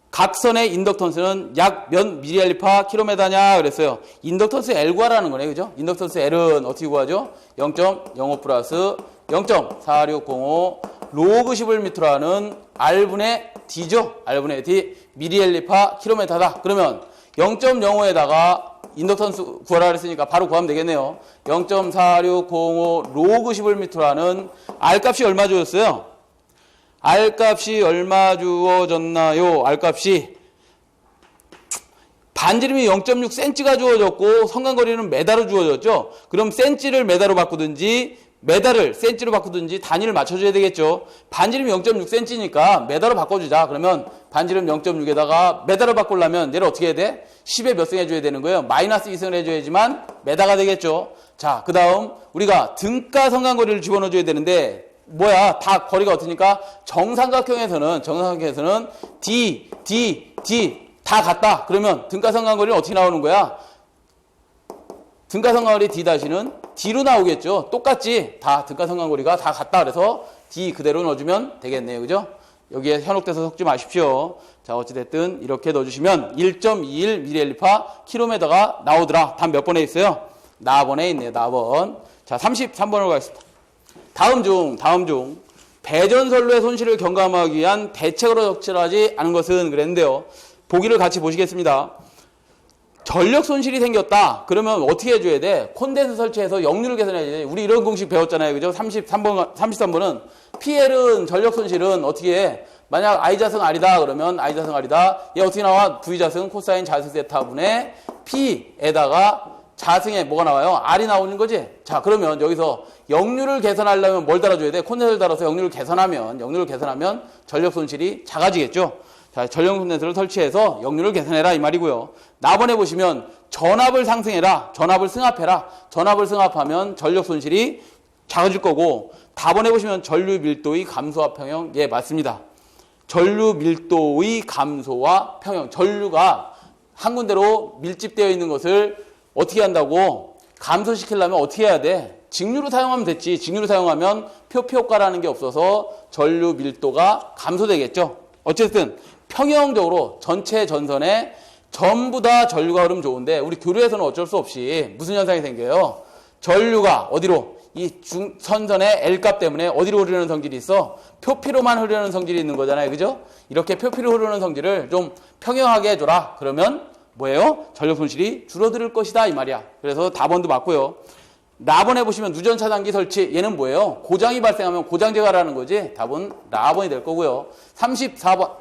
각선의 인덕턴스는 약 몇 미리알리파 킬로미터냐 그랬어요. 인덕턴스 L 구하라는 거네. 그죠? 인덕턴스 L은 어떻게 구하죠? 0.05 플러스 0.4605 로그 11m라는 R분의 D죠. R분의 D 미리알리파 킬로미터다. 그러면 0.05에다가 인덕턴스 구하라 그랬으니까 바로 구하면 되겠네요. 0.4605 로그 11m라는 R값이 얼마 주었어요? R값이 얼마 주어졌나요? R값이 반지름이 0.6cm가 주어졌고 성간거리는 메다로 주어졌죠. 그럼 cm를 메다로 바꾸든지 메다를 cm로 바꾸든지 단위를 맞춰줘야 되겠죠. 반지름이 0.6cm니까 메다로 바꿔주자. 그러면 반지름 0.6에다가 메다로 바꾸려면 얘를 어떻게 해야 돼? 10에 몇 승 해줘야 되는 거예요? 마이너스 2승을 해줘야지만 메다가 되겠죠. 자, 그 다음 우리가 등가 성간거리를 집어넣어줘야 되는데 뭐야? 다 거리가 어떠니까 정삼각형에서는 D 다 같다. 그러면 등가 성간거리는 어떻게 나오는 거야? 등가 성간거리 D-는 D로 나오겠죠. 똑같지? 다 등가 성간거리가 다 같다. 그래서 D 그대로 넣어주면 되겠네요. 그죠? 여기에 현혹돼서 섞지 마십시오. 자, 어찌됐든 이렇게 넣어주시면 1.21 mAh 킬로미터가 나오더라. 다음 몇 번에 있어요? 나번에 있네요. 나번. 자, 33번으로 가겠습니다. 다음 중 배전선로의 손실을 경감하기 위한 대책으로 적절하지 않은 것은 그랬는데요. 보기를 같이 보시겠습니다. 전력 손실이 생겼다. 그러면 어떻게 해줘야 돼? 콘덴서 설치해서 역류를 개선해야 돼. 우리 이런 공식 배웠잖아요. 그죠? 33번은 PL은 전력 손실은 어떻게 해? 만약 I자승 R이다 그러면 I자승 R이다. 얘 어떻게 나와? V자승 코사인 자승 세타분의 P에다가 자승에 뭐가 나와요? R이 나오는 거지? 자, 그러면 여기서 역류를 개선하려면 뭘 달아줘야 돼? 콘덴서를 달아서 역류를 개선하면 전력 손실이 작아지겠죠? 자, 전력 콘덴서를 설치해서 역류를 개선해라 이 말이고요. 나번에 보시면 전압을 상승해라. 전압을 승합해라. 전압을 승합하면 전력 손실이 작아질 거고, 다번에 보시면 전류 밀도의 감소와 평형. 예, 맞습니다. 전류 밀도의 감소와 평형. 전류가 한 군데로 밀집되어 있는 것을 어떻게 한다고? 감소시키려면 어떻게 해야 돼? 직류로 사용하면 됐지. 직류로 사용하면 표피효과라는 게 없어서 전류 밀도가 감소되겠죠. 어쨌든 평형적으로 전체 전선에 전부 다 전류가 흐르면 좋은데 우리 교류에서는 어쩔 수 없이 무슨 현상이 생겨요? 전류가 어디로? 이 선선의 L값 때문에 어디로 흐르는 성질이 있어? 표피로만 흐르는 성질이 있는 거잖아요. 그죠? 이렇게 표피로 흐르는 성질을 좀 평형하게 해줘라. 그러면 뭐예요? 전력 손실이 줄어들 것이다 이 말이야. 그래서 답원도 맞고요. 라번 해보시면 누전 차단기 설치, 얘는 뭐예요? 고장이 발생하면 고장 제거라는 거지. 답은 라번이 될 거고요. 34번.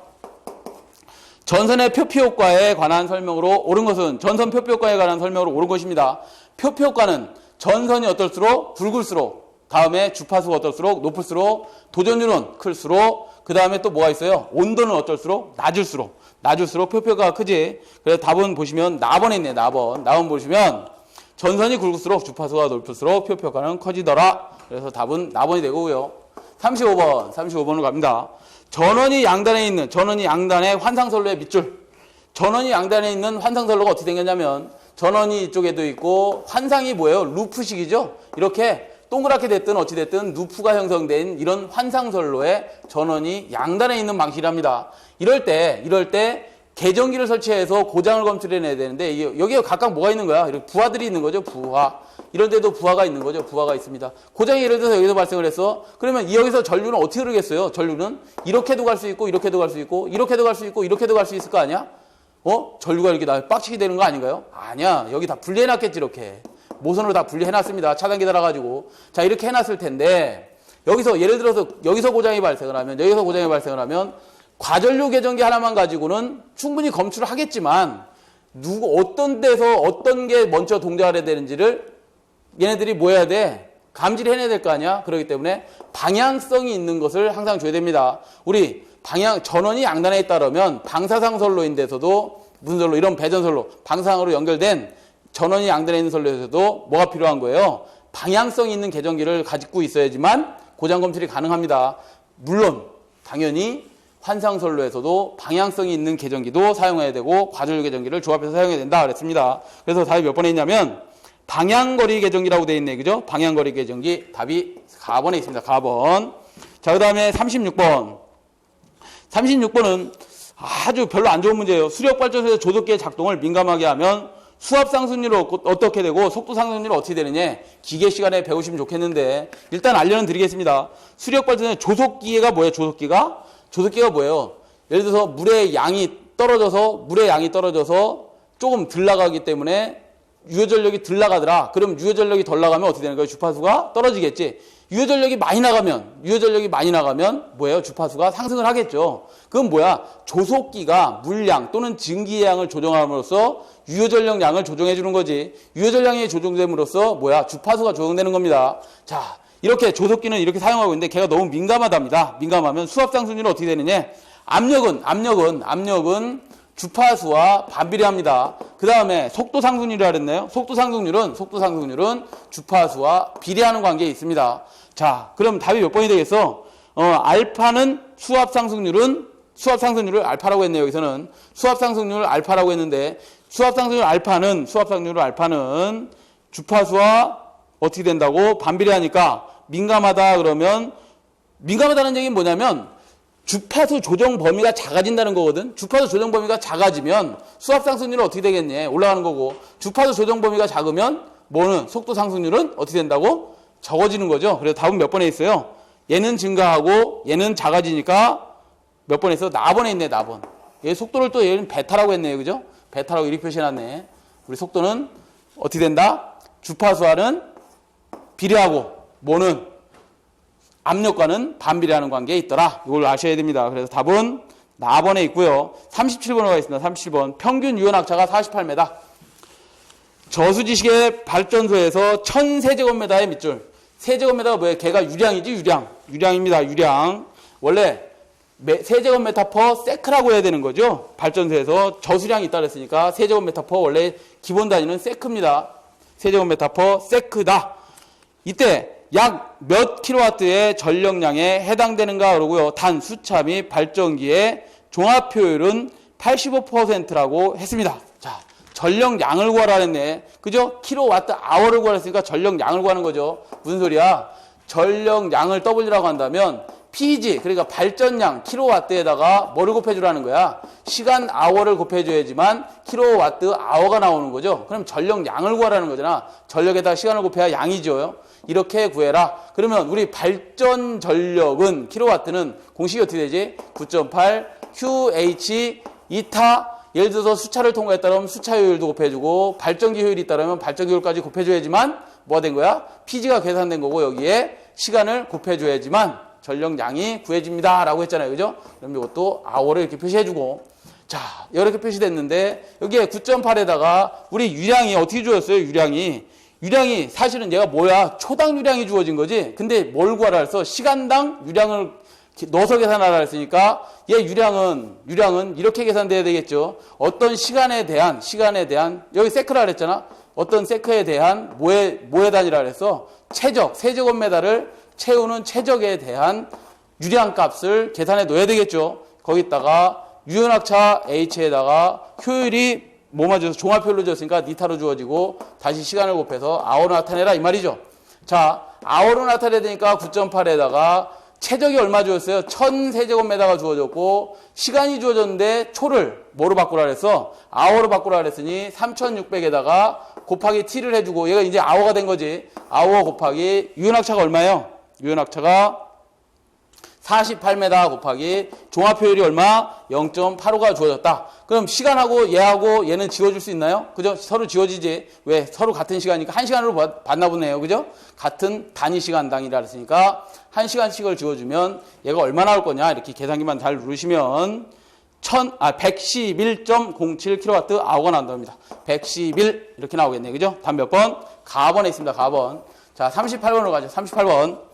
전선의 표피 효과에 관한 설명으로 옳은 것은 전선 표피 효과에 관한 설명으로 옳은 것입니다. 표피 효과는 전선이 어떨수록 굵을수록, 다음에 주파수가 어떨수록 높을수록, 도전율은 클수록, 그 다음에 또 뭐가 있어요? 온도는 어떨수록 낮을수록 표피 효과가 크지. 그래서 답은 보시면 나번에 있네. 나번 보시면 전선이 굵을수록 주파수가 높을수록 표피 효과는 커지더라. 그래서 답은 나번이 되고요. 35번으로 갑니다. 전원이 양단의 환상선로의 밑줄. 전원이 양단에 있는 환상선로가 어떻게 생겼냐면 전원이 이쪽에도 있고 환상이 뭐예요? 루프식이죠. 이렇게 동그랗게 됐든 어찌 됐든 루프가 형성된 이런 환상선로에 전원이 양단에 있는 방식이랍니다. 이럴 때 계정기를 설치해서 고장을 검출해내야 되는데 여기에 각각 뭐가 있는 거야? 이렇게 부하들이 있는 거죠. 부하. 이런 데도 부하가 있는 거죠. 부하가 있습니다. 고장이 예를 들어서 여기서 발생을 했어. 그러면 여기서 전류는 어떻게 흐르겠어요? 전류는 이렇게도 갈 수 있고 이렇게도 갈 수 있고 이렇게도 갈 수 있고 이렇게도 갈 수 있을 거 아니야? 전류가 이렇게 빡치게 되는 거 아닌가요? 아니야. 여기 다 분리해놨겠지 이렇게. 모선으로 다 분리해놨습니다. 차단기 달아가지고. 자, 이렇게 해놨을 텐데 여기서 예를 들어서 여기서 고장이 발생을 하면 과전류 계정기 하나만 가지고는 충분히 검출을 하겠지만 어떤 데서 어떤 게 먼저 동작을 해야 되는지를 얘네들이 뭐 해야 돼? 감지를 해내야 될 거 아니야? 그렇기 때문에 방향성이 있는 것을 항상 줘야 됩니다. 우리 전원이 양단에 있다면 방사상 선로인데서도 무슨 선로? 이런 배전선로, 방사상으로 연결된 전원이 양단에 있는 선로에서도 뭐가 필요한 거예요? 방향성 있는 계정기를 가지고 있어야지만 고장 검출이 가능합니다. 물론 당연히 환상선로에서도 방향성이 있는 계정기도 사용해야 되고 과전류 계정기를 조합해서 사용해야 된다 그랬습니다. 그래서 답이 몇 번에 있냐면 방향거리 계정기라고 되어 있네. 그죠? 방향거리 계정기 답이 4번에 있습니다. 4번. 자, 그 다음에 36번. 36번은 아주 별로 안 좋은 문제예요. 수력발전소에서 조속기의 작동을 민감하게 하면 수압 상승률은 어떻게 되고 속도 상승률은 어떻게 되느냐. 기계 시간에 배우시면 좋겠는데 일단 알려는 드리겠습니다. 수력발전소의 조속기가 뭐예요? 조속기가 뭐예요? 예를 들어서 물의 양이 떨어져서 조금 들 나가기 때문에 유효전력이 들 나가더라. 그럼 유효전력이 덜 나가면 어떻게 되는 거예요? 주파수가 떨어지겠지. 유효전력이 많이 나가면 뭐예요? 주파수가 상승을 하겠죠. 그건 뭐야? 조속기가 물량 또는 증기의 조정함으로써 유효전력 양을 조정해 주는 거지. 유효전량이 조정됨으로써 뭐야? 주파수가 조정되는 겁니다. 자, 이렇게 조속기는 이렇게 사용하고 있는데 걔가 너무 민감하답니다. 민감하면 수압 상승률은 어떻게 되느냐? 압력은 주파수와 반비례합니다. 그 다음에 속도 상승률이라 그랬나요? 속도 상승률은 주파수와 비례하는 관계에 있습니다. 자, 그럼 답이 몇 번이 되겠어? 알파는 수압 상승률을 알파라고 했네요. 여기서는 수압 상승률을 알파라고 했는데 수압 상승률 알파는 주파수와 어떻게 된다고? 반비례하니까 민감하다 그러면 민감하다는 얘기는 뭐냐면 주파수 조정 범위가 작아진다는 거거든. 주파수 조정 범위가 작아지면 수압 상승률은 어떻게 되겠니? 올라가는 거고. 주파수 조정 범위가 작으면 속도 상승률은 어떻게 된다고? 적어지는 거죠. 그래서 답은 몇 번에 있어요? 얘는 증가하고 얘는 작아지니까 몇 번에 있어? 나번에 있네. 나번. 얘 속도를 또 얘는 베타라고 했네요. 그죠? 베타라고 이렇게 표시해놨네. 우리 속도는 어떻게 된다? 주파수와는 비례하고 압력과는 반비례하는 관계에 있더라. 이걸 아셔야 됩니다. 그래서 답은 나번에 있고요. 37번으로 가겠습니다. 37번. 평균 유연학차가 48m. 저수지식의 발전소에서 1000세제곱미터의 밑줄. 세제곱미터가 뭐예요? 걔가 유량이지, 유량입니다. 유량. 원래 세제곱미터 퍼 세크라고 해야 되는 거죠. 발전소에서 저수량이 있다 그랬으니까 세제곱미터 퍼 원래 기본 단위는 세크입니다. 세제곱미터 퍼 세크다. 이때 약 몇 킬로와트의 전력량에 해당되는가 그러고요. 단 수차 및 발전기의 종합 효율은 85%라고 했습니다. 자, 전력량을 구하라 했네. 그죠? 킬로와트 아워를 구하라 했으니까 전력량을 구하는 거죠. 무슨 소리야? 전력량을 W라고 한다면 PG, 그러니까 발전량 킬로와트에다가 뭐를 곱해주라는 거야? 시간 아워를 곱해줘야지만 킬로와트 아워가 나오는 거죠. 그럼 전력량을 구하라는 거잖아. 전력에다가 시간을 곱해야 양이죠. 이렇게 구해라. 그러면 우리 발전 전력은 킬로와트는 공식이 어떻게 되지? 9.8 QH 이타. 예를 들어서 수차를 통과에 따르면 수차 효율도 곱해주고 발전기 효율이 있다면 발전기 효율까지 곱해줘야지만 뭐가 된 거야? PG가 계산된 거고 여기에 시간을 곱해줘야지만 전력량이 구해집니다. 라고 했잖아요. 그죠? 그럼 이것도 아워를 이렇게 표시해주고. 자, 이렇게 표시됐는데 여기에 9.8에다가 우리 유량이 어떻게 주어졌어요? 유량이 사실은 얘가 뭐야? 초당 유량이 주어진 거지. 근데 뭘 구하라 했어? 시간당 유량을 넣어서 계산하라 했으니까 얘 유량은 이렇게 계산돼야 되겠죠. 어떤 시간에 대한 여기 세크라 그랬잖아. 어떤 세크에 대한 뭐에 단위라 그랬어? 최적, 세제곱미터를 채우는 최적에 대한 유량값을 계산해 놓아야 되겠죠. 거기다가 유연학차 H에다가 효율이 뭐만 줘서 종합효율로 줬으니까 니타로 주어지고 다시 시간을 곱해서 아워로 나타내라 이 말이죠. 자, 아워로 나타내야 되니까 9.8에다가 최적이 얼마 주었어요? 1000세제곱미터가 주어졌고 시간이 주어졌는데 초를 뭐로 바꾸라 그랬어? 아워로 바꾸라 그랬으니 3600에다가 곱하기 t를 해주고 얘가 이제 아워가 된 거지. 아워 곱하기 유연학차가 얼마예요? 유연학차가 48m 곱하기 종합효율이 얼마? 0.85가 주어졌다. 그럼 시간하고 얘하고 얘는 지워줄 수 있나요? 그죠? 서로 지워지지. 왜? 서로 같은 시간이니까 1시간으로 봤나 보네요. 그죠? 같은 단위 시간당이라 했으니까 1시간씩을 지워주면 얘가 얼마 나올 거냐? 이렇게 계산기만 잘 누르시면 111.07kWh가 나온답니다. 111 이렇게 나오겠네요. 그죠? 다음 몇 번? 가번에 있습니다. 가번. 자, 38번으로 가죠. 38번.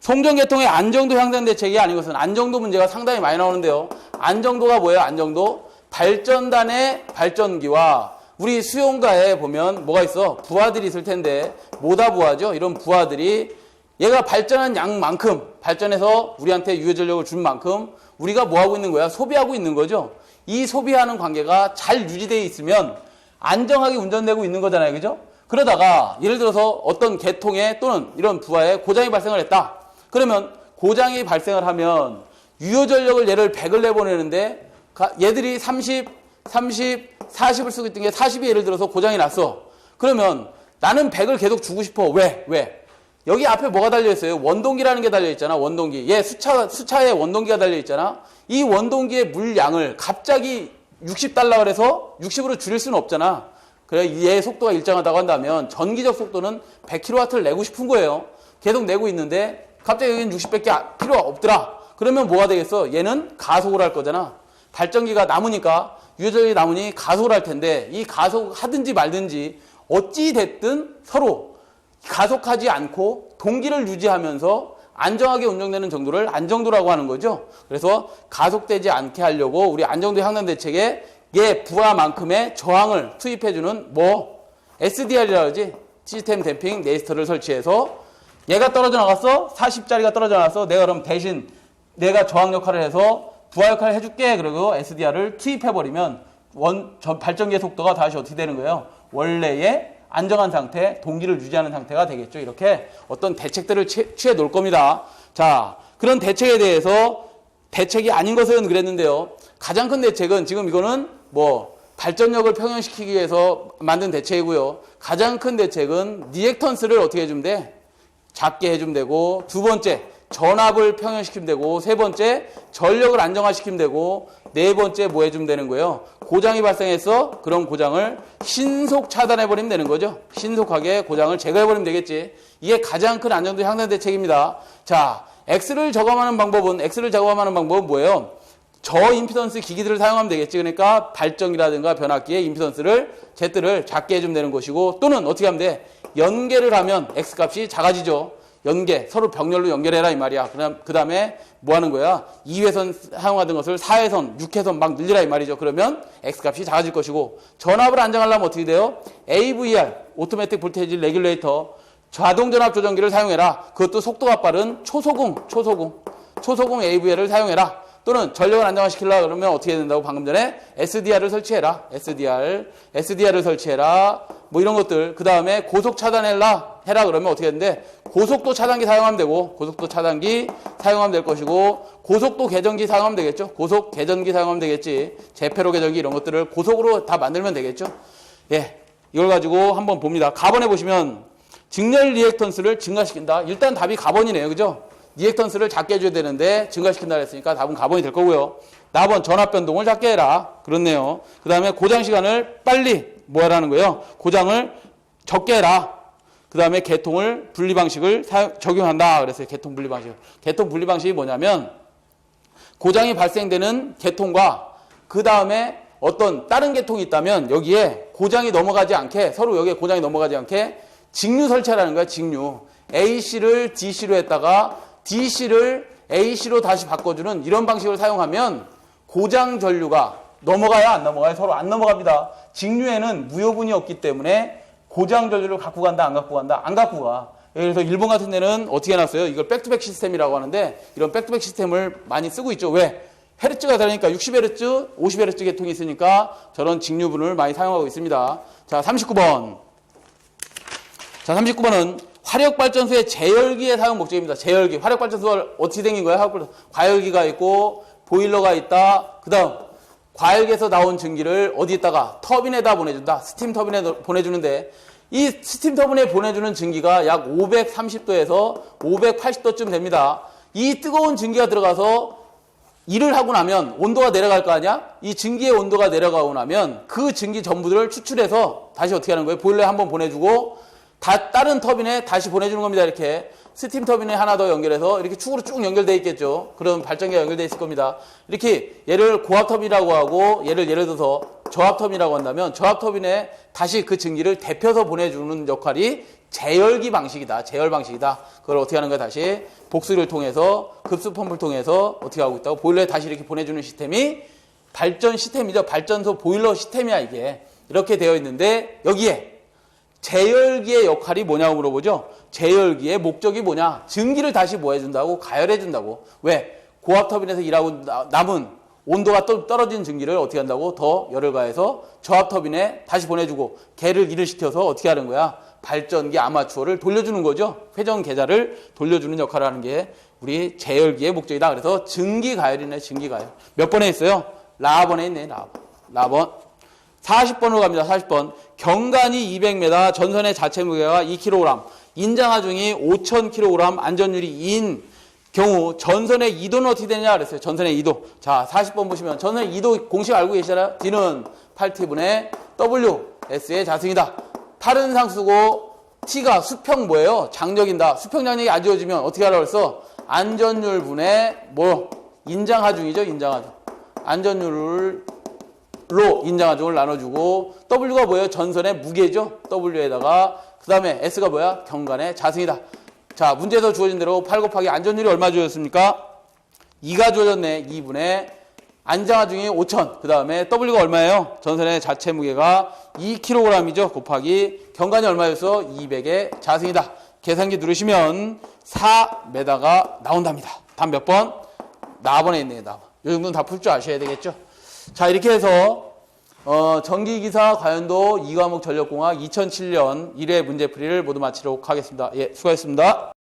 송전계통의 안정도 향상 대책이 아닌 것은 안정도 문제가 상당히 많이 나오는데요. 안정도가 뭐예요? 안정도? 발전단의 발전기와 우리 수용가에 보면 뭐가 있어? 부하들이 있을 텐데 뭐다 부하죠? 이런 부하들이 얘가 발전한 양만큼 발전해서 우리한테 유효전력을 준 만큼 우리가 뭐하고 있는 거야? 소비하고 있는 거죠. 이 소비하는 관계가 잘 유지되어 있으면 안정하게 운전되고 있는 거잖아요. 그죠? 그러다가 예를 들어서 어떤 계통에 또는 이런 부하에 고장이 발생을 했다. 그러면 고장이 발생을 하면 유효전력을 얘를 100을 내보내는데 얘들이 30, 40을 쓰고 있던 게 40이 예를 들어서 고장이 났어. 그러면 나는 100을 계속 주고 싶어. 왜? 여기 앞에 뭐가 달려있어요? 원동기라는 게 달려있잖아. 원동기. 얘 수차에 원동기가 달려있잖아. 이 원동기의 물량을 갑자기 60달라 그래서 60으로 줄일 수는 없잖아. 그래, 얘 속도가 일정하다고 한다면 전기적 속도는 100kW를 내고 싶은 거예요. 계속 내고 있는데 갑자기 여기는 60밖에 필요가 없더라. 그러면 뭐가 되겠어? 얘는 가속을 할 거잖아. 발전기가 남으니까 유효전력이 남으니 가속을 할 텐데 이 가속하든지 말든지 어찌 됐든 서로 가속하지 않고 동기를 유지하면서 안정하게 운영되는 정도를 안정도라고 하는 거죠. 그래서 가속되지 않게 하려고 우리 안정도 향상 대책에 얘 부하만큼의 저항을 투입해주는 SDR이라고 하지. 시스템 댐핑 레지스터를 설치해서 얘가 떨어져 나갔어. 40짜리가 떨어져 나갔어. 내가 그럼 대신 내가 저항 역할을 해서 부하 역할을 해줄게. 그리고 SDR을 투입해버리면 발전기의 속도가 다시 어떻게 되는 거예요? 원래의 안정한 상태, 동기를 유지하는 상태가 되겠죠. 이렇게 어떤 대책들을 취해 놓을 겁니다. 자, 그런 대책에 대해서 대책이 아닌 것은 그랬는데요. 가장 큰 대책은 지금 이거는 발전력을 평형시키기 위해서 만든 대책이고요. 가장 큰 대책은 리액턴스를 어떻게 해주면 돼? 작게 해주면 되고, 두 번째 전압을 평형시키면 되고, 세 번째 전력을 안정화시키면 되고, 네 번째 뭐 해주면 되는 거예요? 고장이 발생해서 그런 고장을 신속 차단해버리면 되는 거죠. 신속하게 고장을 제거해버리면 되겠지. 이게 가장 큰 안정도 향상 대책입니다. 자, X를 저감하는 방법은 뭐예요? 저임피던스 기기들을 사용하면 되겠지. 그러니까 발전기라든가 변압기의 임피던스를 Z를 작게 해주면 되는 것이고, 또는 어떻게 하면 돼? 연계를 하면 X값이 작아지죠. 연계, 서로 병렬로 연결해라 이 말이야. 그 다음에 뭐 하는 거야? 2회선 사용하던 것을 4회선, 6회선 막 늘리라 이 말이죠. 그러면 X값이 작아질 것이고, 전압을 안정하려면 어떻게 돼요? AVR, 오토매틱 볼테이지 레귤레이터, 자동 전압 조정기를 사용해라. 그것도 속도가 빠른 초소공 AVR을 사용해라. 또는 전력을 안정화시키려고 그러면 어떻게 해야 된다고? 방금 전에 SDR을 설치해라. SDR을 설치해라. 뭐 이런 것들. 그 다음에 고속 차단해라 해라 그러면 어떻게 되는데 고속도 차단기 사용하면 되고 고속도 차단기 사용하면 될 것이고 고속도 개전기 사용하면 되겠죠. 고속 개전기 사용하면 되겠지. 제페로 개전기 이런 것들을 고속으로 다 만들면 되겠죠. 예, 이걸 가지고 한번 봅니다. 가번에 보시면 직렬 리액턴스를 증가시킨다. 일단 답이 가번이네요. 그죠? 리액턴스를 작게 해줘야 되는데 증가시킨다 그랬으니까 답은 가번이 될 거고요. 나번 전압 변동을 작게 해라. 그렇네요. 그 다음에 고장 시간을 빨리 뭐 하라는 거예요? 고장을 적게 해라. 그 다음에 개통을 분리 방식을 적용한다. 그랬어요. 개통 분리 방식. 개통 분리 방식이 뭐냐면 고장이 발생되는 개통과 그 다음에 어떤 다른 개통이 있다면 여기에 고장이 넘어가지 않게 서로 여기에 고장이 넘어가지 않게 직류 설치하라는 거야. 직류. AC를 DC로 했다가 DC를 AC로 다시 바꿔주는 이런 방식을 사용하면 고장 전류가 넘어가야 안 넘어가요? 서로 안 넘어갑니다. 직류에는 무효분이 없기 때문에 고장 전류를 갖고 간다, 안 갖고 간다? 안 갖고 가. 그래서 일본 같은 데는 어떻게 해놨어요? 이걸 백투백 시스템이라고 하는데 이런 백투백 시스템을 많이 쓰고 있죠. 왜? 헤르츠가 다르니까 60Hz, 50Hz 계통이 있으니까 저런 직류분을 많이 사용하고 있습니다. 자, 39번. 자, 39번은 화력발전소의 제열기의 사용 목적입니다. 제열기. 화력발전소가 어떻게 생긴 거야? 과열기가 있고 보일러가 있다. 그 다음 과열기에서 나온 증기를 어디에다가 터빈에다 보내준다. 스팀 터빈에 보내주는데 이 스팀 터빈에 보내주는 증기가 약 530도에서 580도쯤 됩니다. 이 뜨거운 증기가 들어가서 일을 하고 나면 온도가 내려갈 거 아니야? 이 증기의 온도가 내려가고 나면 그 증기 전부들을 추출해서 다시 어떻게 하는 거예요? 보일러에 한번 보내주고 다른 터빈에 다시 보내주는 겁니다. 이렇게 스팀 터빈에 하나 더 연결해서 이렇게 축으로 쭉 연결되어 있겠죠. 그럼 발전기가 연결되어 있을 겁니다. 이렇게 얘를 고압 터빈이라고 하고 얘를 예를 들어서 저압 터빈이라고 한다면 저압 터빈에 다시 그 증기를 데펴서 보내주는 역할이 제열기 방식이다. 제열 방식이다. 그걸 어떻게 하는 거야? 다시 복수를 통해서 급수 펌프를 통해서 어떻게 하고 있다고 보일러에 다시 이렇게 보내주는 시스템이 발전 시스템이죠. 발전소 보일러 시스템이야 이게. 이렇게 되어 있는데 여기에 제열기의 역할이 뭐냐고 물어보죠. 제열기의 목적이 뭐냐? 증기를 다시 뭐 해준다고? 가열해준다고. 왜? 고압 터빈에서 일하고 남은 온도가 떨어진 증기를 어떻게 한다고? 더 열을 가해서 저압 터빈에 다시 보내주고 걔를 일을 시켜서 어떻게 하는 거야? 발전기 아마추어를 돌려주는 거죠. 회전 계좌를 돌려주는 역할을 하는 게 우리 제열기의 목적이다. 그래서 증기 가열이네. 증기 가열. 몇 번에 있어요? 라번에 있네. 라번. 40번으로 갑니다. 40번. 경관이 200m, 전선의 자체 무게가 2kg, 인장하중이 5000kg, 안전율이 2인 경우 전선의 이도는 어떻게 되느냐 그랬어요. 전선의 이도. 자, 40번 보시면 전선의 이도 공식 알고 계시잖아요. D는 8T분의 WS의 자승이다. 8은 상수고 T가 수평 뭐예요? 장력인다. 수평 장력이 안 지워지면 어떻게 하라고 했어? 안전율 분의 뭐? 인장하중이죠. 인장하중. 안전율을 로 인장하중을 나눠주고 W가 뭐예요? 전선의 무게죠. W에다가 그 다음에 S가 뭐야? 경관의 자승이다. 자, 문제에서 주어진 대로 8 곱하기 안전율이 얼마 주어졌습니까? 2가 주어졌네. 2분의 안장하중이 5000. 그 다음에 W가 얼마예요? 전선의 자체 무게가 2kg이죠. 곱하기 경관이 얼마였어? 200의 자승이다. 계산기 누르시면 4m가 나온답니다. 답 몇 번? 4번에 있네요. 4번. 이 정도는 다 풀 줄 아셔야 되겠죠. 자, 이렇게 해서 전기기사 과연도 2과목 전력공학 2007년 1회 문제풀이를 모두 마치도록 하겠습니다. 예, 수고하셨습니다.